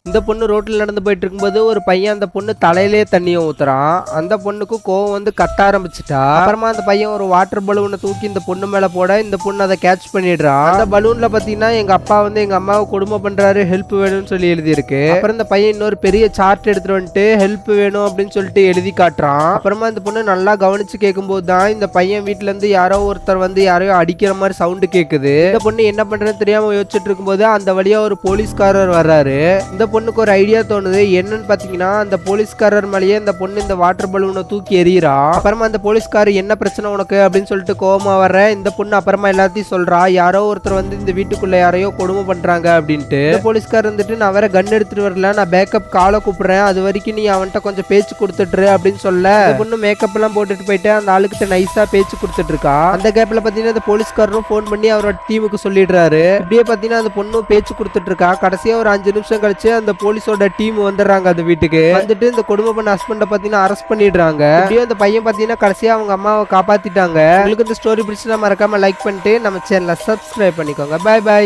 இந்த பொண்ணு ரோட்ல நடந்து போயிட்டு இருக்கும்போது ஒரு பையன் அந்த பொண்ணு தலையிலே தண்ணியை ஊத்துறான். அந்த பொண்ணுக்கு கோவம் வந்து கத்த ஆரம்பிச்சுட்டா. அப்புறமா அந்த பையன் ஒரு வாட்டர் பலூனை தூக்கி இந்த பொண்ணு மேல போட இந்த பொண்ணு அதை கேட்ச் பண்ணிடுறான். அந்த பலூன்ல பாத்தீங்கன்னா எங்க அப்பா வந்து எங்க அம்மாவை கொடுமை பண்றாரு, ஹெல்ப் வேணும்னு சொல்லி எழுதி இருக்கு. அப்புறம் இந்த பையன் இன்னொரு பெரிய சார்ட் எடுத்துட்டு வந்துட்டு ஹெல்ப் வேணும் அப்படின்னு சொல்லிட்டு எழுதி காட்டுறான். அப்புறமா இந்த பொண்ணு நல்லா கவனிச்சு கேட்கும்போது தான் இந்த பையன் வீட்டுல இருந்து யாரோ ஒருத்தர் வந்து யாரையோ அடிக்கிற மாதிரி சவுண்டு கேக்குது. இந்த பொண்ணு என்ன பண்றதுன்னு தெரியாம யோசிச்சுட்டு இருக்கும்போது அந்த வழியா ஒரு போலீஸ்காரர் வர்றாரு. இந்த பொண்ணுக்கு ஒரு ஐடியா தோணுது. என்னன்னு பாத்தீங்கன்னா அந்த போலீஸ்காரர் மேலேயே இந்த பொண்ணு இந்த வாட்டர் பலூனை தூக்கி எறியறா. அப்புறமா அந்த போலீஸ்காரர் என்ன பிரச்சனை உனக்கு அப்படின்னு சொல்லிட்டு கோவமா வர்ற இந்த பொண்ணு அப்புறமா எல்லாத்தையும் சொல்றா. யாரோ ஒருத்தர் வந்து இந்த வீட்டுக்குள்ள யாரையோ கொடுமை பண்றாங்க அப்படின்ட்டு. போலீஸ்காரர் வந்துட்டு நான் வேற கன் எடுத்துட்டு வரல, நான் பேக்கப் காலை கூப்பிடுறேன், அது வரைக்கும் நீ அவன்கிட்ட கொஞ்சம் பேச்சு கொடுத்துட்டு அப்படின்னு சொல்ல இந்த பொண்ணு மேக்கப் எல்லாம் போட்டுட்டு போயிட்டு அந்த ஆளுக்கிட்ட நைஸா பேச்சு கொடுத்துட்டு இருக்கா. அந்த கேப்ல பாத்தீங்கன்னா அந்த போலீஸ்காரரும் போன் பண்ணி அவரோட டீமுக்கு சொல்லிடுறாரு. இப்படியே பாத்தீங்கன்னா அந்த பொண்ணும் பேச்சு கொடுத்துட்டு இருக்கா. கடைசியா ஒரு 5 நிமிஷம் கழிச்சு அந்த போலீஸோட டீம் வந்துடுறாங்க அந்த வீட்டுக்கு. வந்துட்டு இந்த கொடுமை பண்ண ஹஸ்பண்ட பாத்தீங்கன்னா அரெஸ்ட் பண்ணிடுறாங்க. இப்படியே அந்த பையன் பாத்தீங்கன்னா கடைசியா அவங்க அம்மாவை காப்பாத்திட்டாங்க. உங்களுக்கு இந்த ஸ்டோரி பிடிச்சா மறக்காம லைக் பண்ணிட்டு நம்ம சேனலை சப்ஸ்கிரைப் பண்ணிக்கோங்க. Bye by.